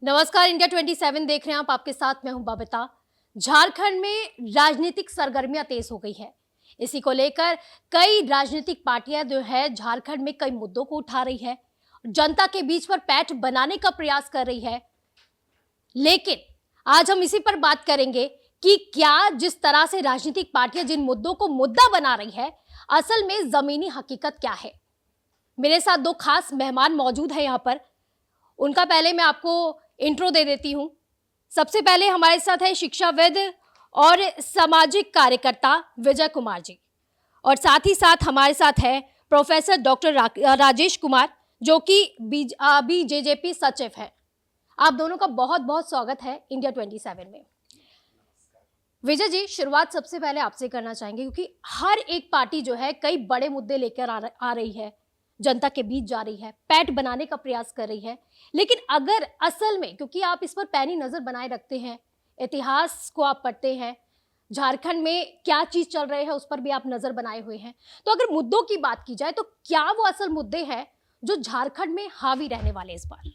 नमस्कार, इंडिया 27 देख रहे हैं आप। आपके साथ मैं हूं बबीता। झारखंड में राजनीतिक सरगर्मियां तेज हो गई है। इसी को लेकर कई राजनीतिक पार्टियां जो है झारखंड में कई मुद्दों को उठा रही है, जनता के बीच पर पैठ बनाने का प्रयास कर रही है। लेकिन आज हम इसी पर बात करेंगे कि क्या जिस तरह से राजनीतिक पार्टियां जिन मुद्दों को मुद्दा बना रही है, असल में जमीनी हकीकत क्या है। मेरे साथ दो खास मेहमान मौजूद है यहाँ पर। उनका पहले मैं आपको इंट्रो दे देती हूं। सबसे पहले हमारे साथ है शिक्षाविद और सामाजिक कार्यकर्ता विजय कुमार जी, और साथ ही साथ हमारे साथ है प्रोफेसर डॉक्टर राजेश कुमार, जो कि बीजेजेपी सचिव है। आप दोनों का बहुत बहुत स्वागत है इंडिया 27 में। विजय जी, शुरुआत सबसे पहले आपसे करना चाहेंगे, क्योंकि हर एक पार्टी जो है कई बड़े मुद्दे लेकर आ रही है, जनता के बीच जा रही है, पैठ बनाने का प्रयास कर रही है। लेकिन अगर असल में, क्योंकि आप इस पर पैनी नजर बनाए रखते हैं, इतिहास को आप पढ़ते हैं, झारखंड में क्या चीज चल रही है उस पर भी आप नजर बनाए हुए हैं, तो अगर मुद्दों की बात की जाए तो क्या वो असल मुद्दे हैं जो झारखंड में हावी रहने वाले इस बार।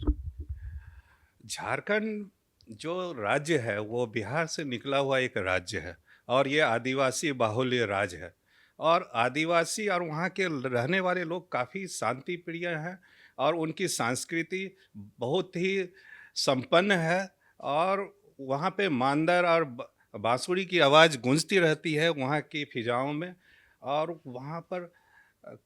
झारखंड जो राज्य है वो बिहार से निकला हुआ एक राज्य है और ये आदिवासी बाहुल्य राज्य है। और आदिवासी और वहाँ के रहने वाले लोग काफ़ी शांति प्रिय हैं और उनकी संस्कृति बहुत ही संपन्न है। और वहाँ पे मांदर और बांसुरी की आवाज़ गूंजती रहती है वहाँ की फिजाओं में। और वहाँ पर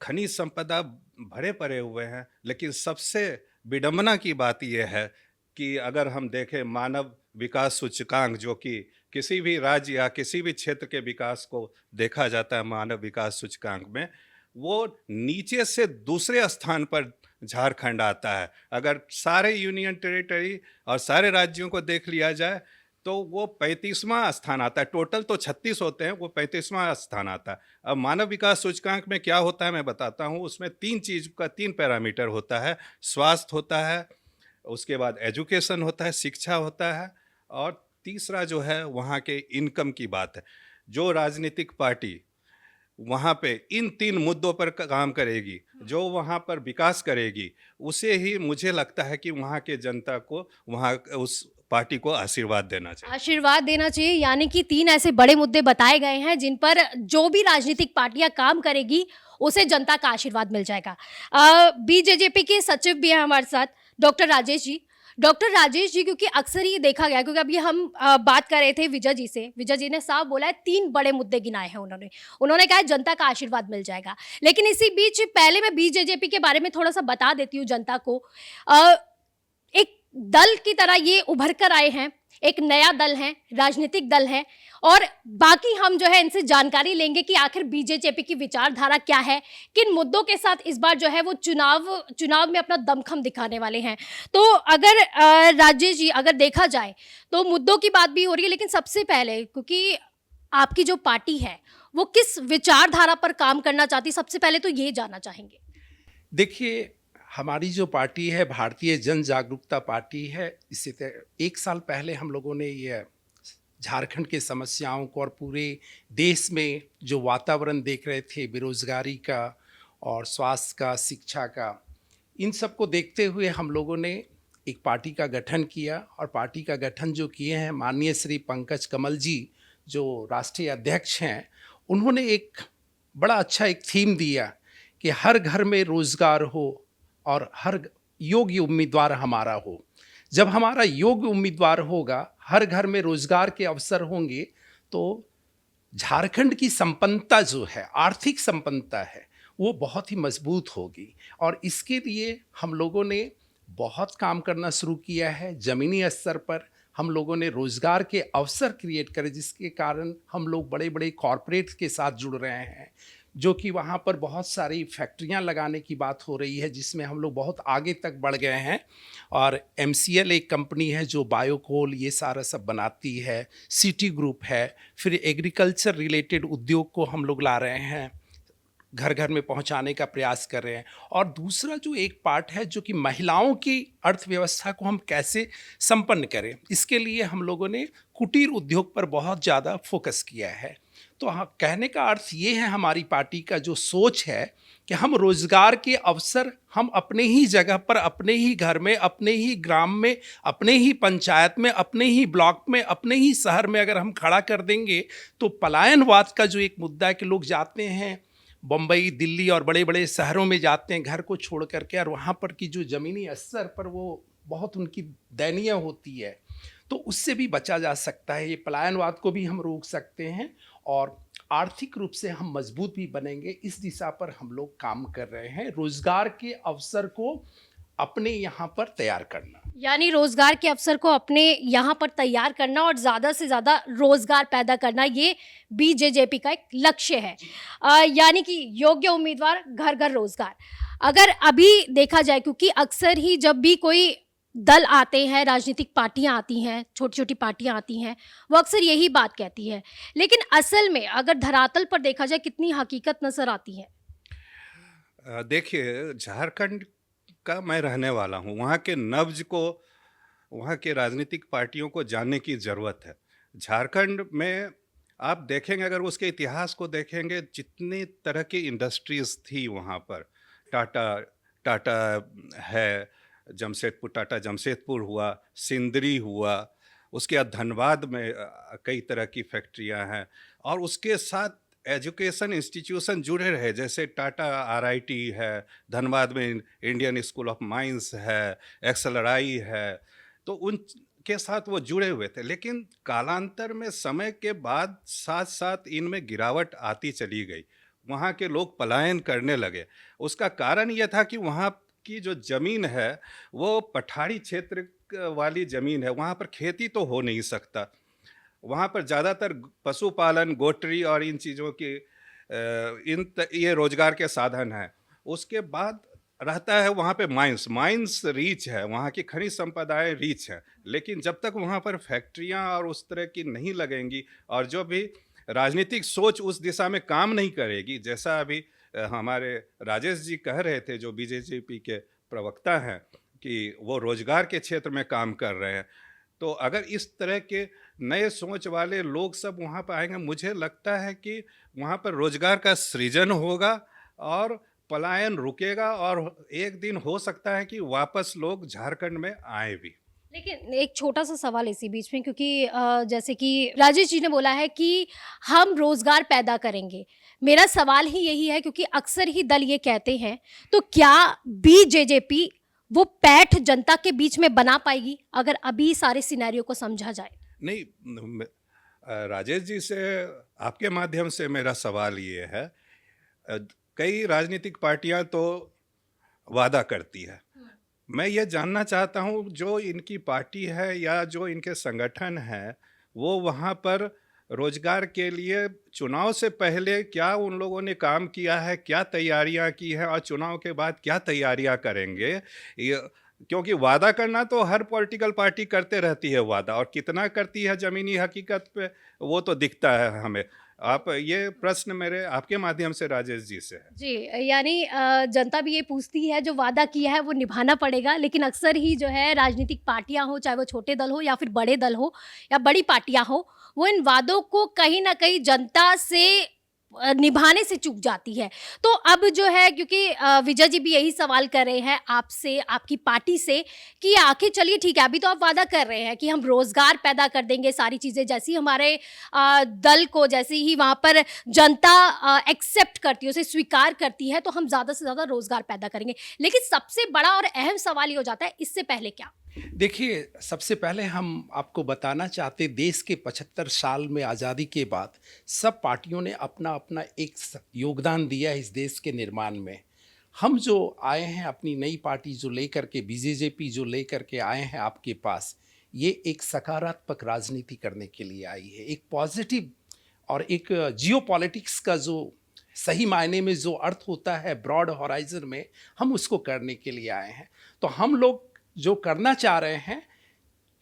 खनिज संपदा भरे पड़े हुए हैं। लेकिन सबसे विडंबना की बात यह है कि अगर हम देखें मानव विकास सूचकांक, जो कि किसी भी राज्य या किसी भी क्षेत्र के विकास को देखा जाता है मानव विकास सूचकांक में, वो नीचे से दूसरे स्थान पर झारखंड आता है। अगर सारे यूनियन टेरिटरी और सारे राज्यों को देख लिया जाए तो वो 35वां स्थान आता है। टोटल तो 36 होते हैं, वो 35वां स्थान आता है। अब मानव विकास सूचकांक में क्या होता है मैं बताता हूँ। उसमें तीन पैरामीटर होता है। स्वास्थ्य होता है, उसके बाद एजुकेशन होता है, शिक्षा होता है, और तीसरा जो है वहाँ के इनकम की बात है। जो राजनीतिक पार्टी वहाँ पे इन तीन मुद्दों पर काम करेगी, जो वहाँ पर विकास करेगी, उसे ही मुझे लगता है कि वहाँ के जनता को वहाँ उस पार्टी को आशीर्वाद देना चाहिए। आशीर्वाद देना चाहिए, यानी कि तीन ऐसे बड़े मुद्दे बताए गए हैं जिन पर जो भी राजनीतिक पार्टियां काम करेगी उसे जनता का आशीर्वाद मिल जाएगा। बीजेजेपी के सचिव भी हैं हमारे साथ, डॉक्टर राजेश जी। डॉक्टर राजेश जी, क्योंकि अक्सर ये देखा गया, क्योंकि अभी हम बात कर रहे थे विजय जी से, विजय जी ने साफ बोला है, तीन बड़े मुद्दे गिनाए हैं उन्होंने। उन्होंने कहा है जनता का आशीर्वाद मिल जाएगा। लेकिन इसी बीच पहले मैं बीजेजेपी के बारे में थोड़ा सा बता देती हूँ जनता को। एक दल की तरह ये उभर कर आए हैं, एक नया दल है, राजनीतिक दल है, और बाकी हम जो है इनसे जानकारी लेंगे कि आखिर बीजेपी की विचारधारा क्या है, किन मुद्दों के साथ इस बार जो है वो चुनाव में अपना दमखम दिखाने वाले हैं। तो अगर राजेश जी, अगर देखा जाए तो मुद्दों की बात भी हो रही है, लेकिन सबसे पहले, क्योंकि आपकी जो पार्टी है वो किस विचारधारा पर काम करना चाहती, सबसे पहले तो ये जानना चाहेंगे। देखिए, हमारी जो पार्टी है भारतीय जन जागरूकता पार्टी है। इससे एक साल पहले हम लोगों ने ये झारखंड के समस्याओं को और पूरे देश में जो वातावरण देख रहे थे, बेरोजगारी का और स्वास्थ्य का, शिक्षा का, इन सब को देखते हुए हम लोगों ने एक पार्टी का गठन किया। और पार्टी का गठन जो किए हैं माननीय श्री पंकज कमल जी, जो राष्ट्रीय अध्यक्ष हैं, उन्होंने एक बड़ा अच्छा एक थीम दिया कि हर घर में रोजगार हो और हर योग्य उम्मीदवार हमारा हो। जब हमारा योग्य उम्मीदवार होगा, हर घर में रोजगार के अवसर होंगे, तो झारखंड की संपन्नता जो है, आर्थिक संपन्नता है, वो बहुत ही मजबूत होगी। और इसके लिए हम लोगों ने बहुत काम करना शुरू किया है। ज़मीनी स्तर पर हम लोगों ने रोज़गार के अवसर क्रिएट करे, जिसके कारण हम लोग बड़े बड़े कॉरपोरेट्स के साथ जुड़ रहे हैं, जो कि वहाँ पर बहुत सारी फैक्ट्रियाँ लगाने की बात हो रही है, जिसमें हम लोग बहुत आगे तक बढ़ गए हैं। और MCL एक कंपनी है जो बायोकोल ये सारा सब बनाती है, सिटी ग्रुप है, फिर एग्रीकल्चर रिलेटेड उद्योग को हम लोग ला रहे हैं, घर घर में पहुंचाने का प्रयास कर रहे हैं। और दूसरा जो एक पार्ट है, जो कि महिलाओं की अर्थव्यवस्था को हम कैसे संपन्न करें, इसके लिए हम लोगों ने कुटीर उद्योग पर बहुत ज़्यादा फोकस किया है। तो हाँ, कहने का अर्थ ये है, हमारी पार्टी का जो सोच है कि हम रोजगार के अवसर हम अपने ही जगह पर, अपने ही घर में, अपने ही ग्राम में, अपने ही पंचायत में, अपने ही ब्लॉक में, अपने ही शहर में अगर हम खड़ा कर देंगे तो पलायनवाद का जो एक मुद्दा है कि लोग जाते हैं बम्बई, दिल्ली और बड़े बड़े शहरों में जाते हैं घर को छोड़ करके, और वहाँ पर की जो ज़मीनी स्तर पर वो बहुत उनकी दयनीय होती है, तो उससे भी बचा जा सकता है। ये पलायनवाद को भी हम रोक सकते हैं और आर्थिक रूप से हम मजबूत भी बनेंगे। इस दिशा पर हम लोग काम कर रहे हैं, रोजगार के अवसर को अपने यहाँ पर तैयार करना। यानी रोजगार के अवसर को अपने यहाँ पर तैयार करना और ज़्यादा से ज़्यादा रोजगार पैदा करना, ये बीजेजेपी का एक लक्ष्य है। यानी कि योग्य उम्मीदवार, घर घर रोजगार। अगर अभी देखा जाए, क्योंकि अक्सर ही जब भी कोई दल आते हैं, राजनीतिक पार्टियां आती हैं, छोटी छोटी पार्टियां आती हैं, वो अक्सर यही बात कहती है, लेकिन असल में अगर धरातल पर देखा जाए कितनी हकीकत नजर आती है। देखिए, झारखंड का मैं रहने वाला हूँ। वहाँ के नब्ज को, वहाँ के राजनीतिक पार्टियों को जानने की ज़रूरत है। झारखंड में आप देखेंगे, अगर उसके इतिहास को देखेंगे, जितनी तरह की इंडस्ट्रीज़ थी वहाँ पर, टाटा टाटा है, जमशेदपुर, टाटा जमशेदपुर हुआ, सिंदरी हुआ, उसके बाद धनबाद में कई तरह की फैक्ट्रियां हैं, और उसके साथ एजुकेशन इंस्टीट्यूशन जुड़े रहे, जैसे टाटा आरआईटी है, धनबाद में इंडियन स्कूल ऑफ माइंस है, एक्सएलआरआई है, तो उनके साथ वो जुड़े हुए थे। लेकिन कालांतर में, समय के बाद, साथ साथ इनमें गिरावट आती चली गई। वहाँ के लोग पलायन करने लगे। उसका कारण यह था कि वहाँ की जो ज़मीन है वो पठारी क्षेत्र वाली ज़मीन है, वहाँ पर खेती तो हो नहीं सकता। वहाँ पर ज़्यादातर पशुपालन, गोटरी और इन चीज़ों की ये रोजगार के साधन हैं। उसके बाद रहता है वहाँ पे माइंस रीच है, वहाँ की खनिज संपदाएं रीच है, लेकिन जब तक वहाँ पर फैक्ट्रियाँ और उस तरह की नहीं लगेंगी, और जो भी राजनीतिक सोच उस दिशा में काम नहीं करेगी, जैसा अभी हमारे राजेश जी कह रहे थे, जो बीजेपी के प्रवक्ता हैं, कि वो रोजगार के क्षेत्र में काम कर रहे हैं, तो अगर इस तरह के नए सोच वाले लोग सब वहाँ पर आएंगे, मुझे लगता है कि वहाँ पर रोजगार का सृजन होगा और पलायन रुकेगा, और एक दिन हो सकता है कि वापस लोग झारखंड में आए भी। लेकिन एक छोटा सा सवाल इसी बीच में, क्योंकि जैसे कि राजेश जी ने बोला है कि हम रोजगार पैदा करेंगे, मेरा सवाल ही यही है, क्योंकि अक्सर ही दल ये कहते हैं, तो क्या बीजेजेपी वो पैठ जनता के बीच में बना पाएगी अगर अभी सारे सिनेरियो को समझा जाए? नहीं, राजेश जी से आपके माध्यम से मेरा सवाल ये है, कई राजनीतिक पार्टियां तो वादा करती है, मैं ये जानना चाहता हूँ, जो इनकी पार्टी है या जो इनके संगठन है, वो वहाँ पर रोजगार के लिए चुनाव से पहले क्या उन लोगों ने काम किया है, क्या तैयारियां की है, और चुनाव के बाद क्या तैयारियां करेंगे। क्योंकि वादा करना तो हर पॉलिटिकल पार्टी करते रहती है वादा, और कितना करती है ज़मीनी हकीकत पे वो तो दिखता है हमें। आप, ये प्रश्न मेरे आपके माध्यम से राजेश जी से है। जी, यानी जनता भी ये पूछती है, जो वादा किया है वो निभाना पड़ेगा, लेकिन अक्सर ही जो है राजनीतिक पार्टियां हो, चाहे वो छोटे दल हो या फिर बड़े दल हो या बड़ी पार्टियां हो, वो इन वादों को कहीं ना कहीं जनता से निभाने से चूक जाती है। तो अब जो है, क्योंकि विजय जी भी यही सवाल कर रहे हैं आपसे, आपकी पार्टी से, कि आखिर चलिए ठीक है, अभी तो आप वादा कर रहे हैं कि हम रोजगार पैदा कर देंगे, सारी चीज़ें जैसी हमारे दल को, जैसे ही वहाँ पर जनता एक्सेप्ट करती है, उसे स्वीकार करती है, तो हम ज़्यादा से ज़्यादा रोजगार पैदा करेंगे। लेकिन सबसे बड़ा और अहम सवाल ये हो जाता है, इससे पहले क्या? देखिए, सबसे पहले हम आपको बताना चाहते, देश के 75 साल में आज़ादी के बाद सब पार्टियों ने अपना अपना एक योगदान दिया है इस देश के निर्माण में। हम जो आए हैं, अपनी नई पार्टी जो लेकर के, बीजेजेपी जो लेकर के आए हैं आपके पास, ये एक सकारात्मक राजनीति करने के लिए आई है, एक पॉजिटिव और एक जियोपॉलिटिक्स का जो सही मायने में जो अर्थ होता है ब्रॉड हॉराइजन में, हम उसको करने के लिए आए हैं। तो हम लोग जो करना चाह रहे हैं,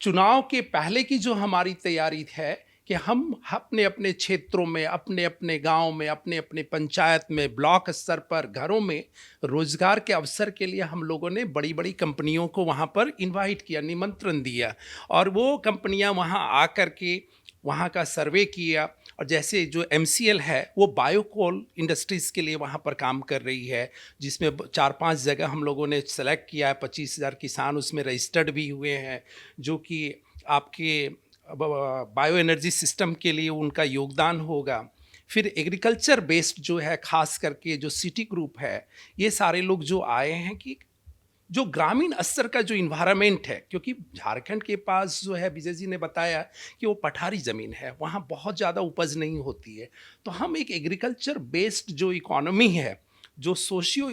चुनाव के पहले की जो हमारी तैयारी है कि हम अपने अपने क्षेत्रों में, अपने अपने गांव में, अपने अपने पंचायत में, ब्लॉक स्तर पर, घरों में रोजगार के अवसर के लिए हम लोगों ने बड़ी बड़ी कंपनियों को वहां पर इनवाइट किया, निमंत्रण दिया, और वो कंपनियां वहां आकर के वहाँ का सर्वे किया और जैसे जो MCL है वो बायोकोल इंडस्ट्रीज़ के लिए वहाँ पर काम कर रही है, जिसमें 4-5 जगह हम लोगों ने सेलेक्ट किया है। 25,000 किसान उसमें रजिस्टर्ड भी हुए हैं, जो कि आपके बायो एनर्जी सिस्टम के लिए उनका योगदान होगा। फिर एग्रीकल्चर बेस्ड जो है, खास करके जो सिटी ग्रुप है, ये सारे लोग जो आए हैं कि जो ग्रामीण स्तर का जो इन्वायरमेंट है, क्योंकि झारखंड के पास जो है, विजय जी ने बताया कि वो पठारी ज़मीन है, वहाँ बहुत ज़्यादा उपज नहीं होती है। तो हम एक एग्रीकल्चर बेस्ड जो इकोनॉमी है, जो सोशियो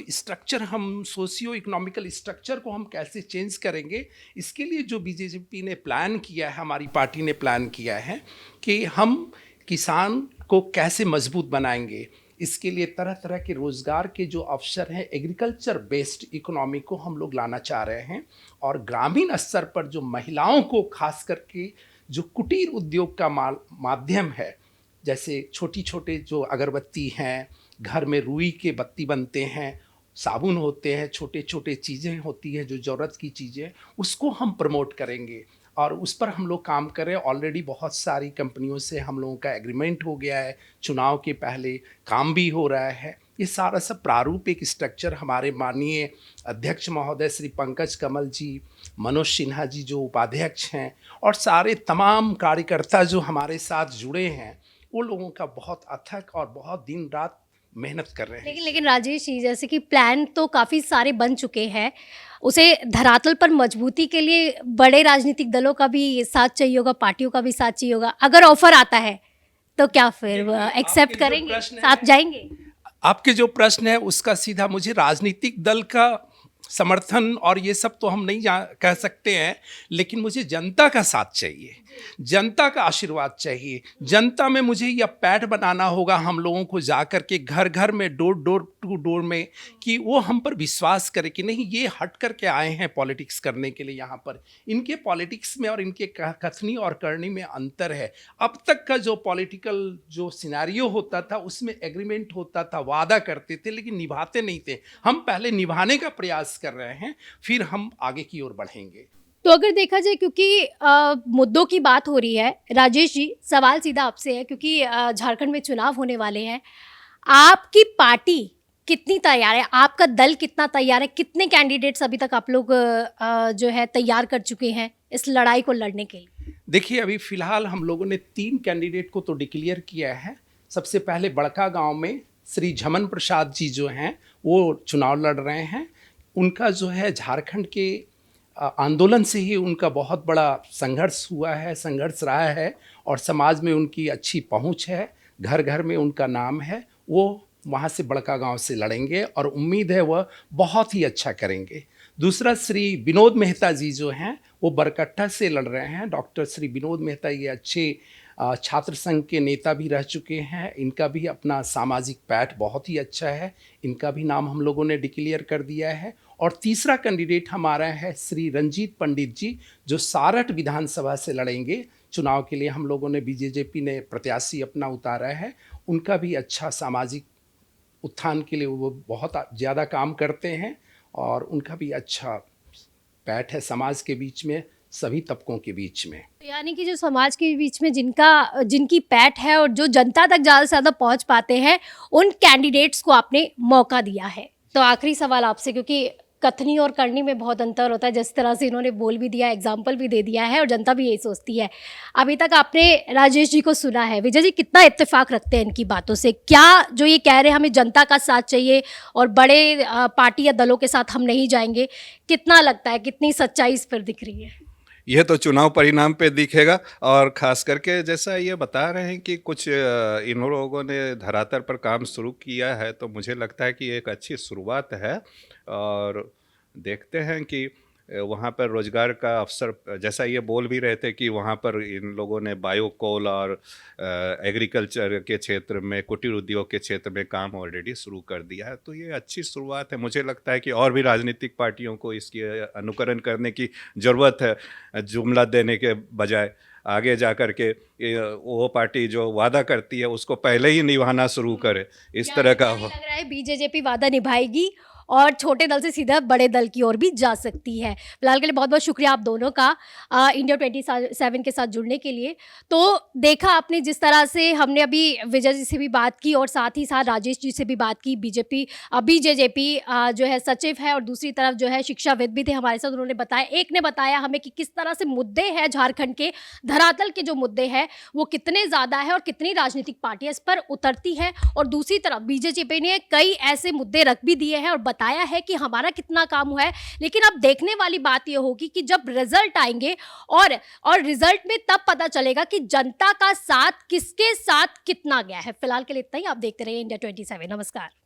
इकोनॉमिकल स्ट्रक्चर को हम कैसे चेंज करेंगे, इसके लिए जो बीजेपी ने प्लान किया है, हमारी पार्टी ने प्लान किया है कि हम किसान को कैसे मजबूत बनाएंगे। इसके लिए तरह तरह के रोज़गार के जो अवसर हैं, एग्रीकल्चर बेस्ड इकोनॉमी को हम लोग लाना चाह रहे हैं। और ग्रामीण स्तर पर जो महिलाओं को खास करके जो कुटीर उद्योग का माध्यम है, जैसे छोटी छोटे जो अगरबत्ती हैं, घर में रुई के बत्ती बनते हैं, साबुन होते हैं, छोटे छोटे चीज़ें होती हैं जो ज़रूरत की चीज़ें, उसको हम प्रमोट करेंगे और उस पर हम लोग काम करें। ऑलरेडी बहुत सारी कंपनियों से हम लोगों का एग्रीमेंट हो गया है, चुनाव के पहले काम भी हो रहा है। ये सारा सब प्रारूप एक स्ट्रक्चर हमारे माननीय अध्यक्ष महोदय श्री पंकज कमल जी, मनोज सिन्हा जी जो उपाध्यक्ष हैं, और सारे तमाम कार्यकर्ता जो हमारे साथ जुड़े हैं, वो लोगों का बहुत अथक और बहुत दिन रात मेहनत कर रहे हैं। लेकिन राजेश जी, जैसे कि प्लान तो काफ़ी सारे बन चुके हैं, उसे धरातल पर मजबूती के लिए बड़े राजनीतिक दलों का भी साथ चाहिए होगा, पार्टियों का भी साथ चाहिए होगा। अगर ऑफर आता है तो क्या फिर एक्सेप्ट करेंगे, साथ जाएंगे? आपके जो प्रश्न है उसका सीधा मुझे राजनीतिक दल का समर्थन और ये सब तो हम नहीं कह सकते हैं, लेकिन मुझे जनता का साथ चाहिए, जनता का आशीर्वाद चाहिए। जनता में मुझे यह पैठ बनाना होगा हम लोगों को, जा कर के घर घर में, डोर टू डोर में, कि वो हम पर विश्वास करे कि नहीं, ये हट कर के आए हैं पॉलिटिक्स करने के लिए। यहाँ पर इनके पॉलिटिक्स में और इनके कथनी और करनी में अंतर है। अब तक का जो पॉलिटिकल जो सिनेरियो होता था, उसमें एग्रीमेंट होता था, वादा करते थे लेकिन निभाते नहीं थे। हम पहले निभाने का प्रयास कर रहे हैं, फिर हम आगे की ओर बढ़ेंगे। तो अगर देखा जाए, क्योंकि मुद्दों की बात हो रही है, राजेश जी सवाल सीधा आपसे है, क्योंकि झारखंड में चुनाव होने वाले हैं, आपकी पार्टी कितनी तैयार है, आपका दल कितना तैयार है, कितने कैंडिडेट्स अभी तक आप लोग जो है तैयार कर चुके हैं इस लड़ाई को लड़ने के लिए? देखिए, अभी फिलहाल हम लोगों ने 3 कैंडिडेट को तो डिक्लेयर किया है। सबसे पहले बड़का गांव में श्री झमन प्रसाद जी जो हैं, वो चुनाव लड़ रहे हैं। उनका जो है झारखंड के आंदोलन से ही उनका बहुत बड़ा संघर्ष रहा है और समाज में उनकी अच्छी पहुंच है, घर घर में उनका नाम है। वो वहाँ से बड़का गांव से लड़ेंगे और उम्मीद है वह बहुत ही अच्छा करेंगे। दूसरा श्री विनोद मेहता जी जो हैं, वो बरकट्टा से लड़ रहे हैं। डॉक्टर श्री विनोद मेहता ये अच्छे छात्र संघ के नेता भी रह चुके हैं। इनका भी अपना सामाजिक पैठ बहुत ही अच्छा है, इनका भी नाम हम लोगों ने डिक्लेयर कर दिया है। और तीसरा कैंडिडेट हमारा है श्री रंजीत पंडित जी, जो सारठ विधानसभा से लड़ेंगे चुनाव के लिए। हम लोगों ने बीजेपी ने प्रत्याशी अपना उतारा है। उनका भी अच्छा सामाजिक उत्थान के लिए वो बहुत ज़्यादा काम करते हैं और उनका भी अच्छा पैठ है समाज के बीच में, सभी तबकों के बीच में। यानी कि जो समाज के बीच में जिनकी पैठ है और जो जनता तक ज़्यादा से ज़्यादा पहुंच पाते हैं, उन कैंडिडेट्स को आपने मौका दिया है। तो आखिरी सवाल आपसे, क्योंकि कथनी और करनी में बहुत अंतर होता है, जिस तरह से इन्होंने बोल भी दिया, एग्जाम्पल भी दे दिया है, और जनता भी यही सोचती है। अभी तक आपने राजेश जी को सुना है, विजय जी कितना इत्तेफाक रखते हैं इनकी बातों से? क्या जो ये कह रहे हैं हमें जनता का साथ चाहिए और बड़े पार्टी या दलों के साथ हम नहीं जाएंगे, कितना लगता है, कितनी सच्चाई इस पर दिख रही है? यह तो चुनाव परिणाम पे दिखेगा। और ख़ास करके जैसा ये बता रहे हैं कि कुछ इन लोगों ने धरातल पर काम शुरू किया है, तो मुझे लगता है कि ये एक अच्छी शुरुआत है। और देखते हैं कि वहाँ पर रोज़गार का अवसर, जैसा ये बोल भी रहे थे कि वहाँ पर इन लोगों ने बायोकोल और एग्रीकल्चर के क्षेत्र में, कुटीर उद्योग के क्षेत्र में काम ऑलरेडी शुरू कर दिया है। तो ये अच्छी शुरुआत है। मुझे लगता है कि और भी राजनीतिक पार्टियों को इसकी अनुकरण करने की ज़रूरत है, जुमला देने के बजाय। आगे जा कर के वो पार्टी जो वादा करती है उसको पहले ही निभाना शुरू करे, इस तरह का हो। लग रहा है बीजेपी वादा निभाएगी और छोटे दल से सीधा बड़े दल की ओर भी जा सकती है। फिलहाल के लिए बहुत बहुत शुक्रिया आप दोनों का इंडिया 27 के साथ जुड़ने के लिए। तो देखा आपने जिस तरह से हमने अभी विजय जी से भी बात की और साथ ही साथ राजेश जी से भी बात की। बीजेजेपी जो है सचिव है और दूसरी तरफ जो है शिक्षाविद भी थे हमारे साथ। उन्होंने बताया, एक ने बताया हमें कि किस तरह से मुद्दे हैं झारखंड के, धरातल के जो मुद्दे हैं वो कितने ज़्यादा है और कितनी राजनीतिक पार्टियां इस पर उतरती हैं, और दूसरी तरफ बीजेपी ने कई ऐसे मुद्दे रख भी दिए हैं और बताया है कि हमारा कितना काम हुआ है। लेकिन अब देखने वाली बात यह होगी कि जब रिजल्ट आएंगे और रिजल्ट में तब पता चलेगा कि जनता का साथ किसके साथ कितना गया है। फिलहाल के लिए इतना ही। आप देखते रहिए इंडिया 27। नमस्कार।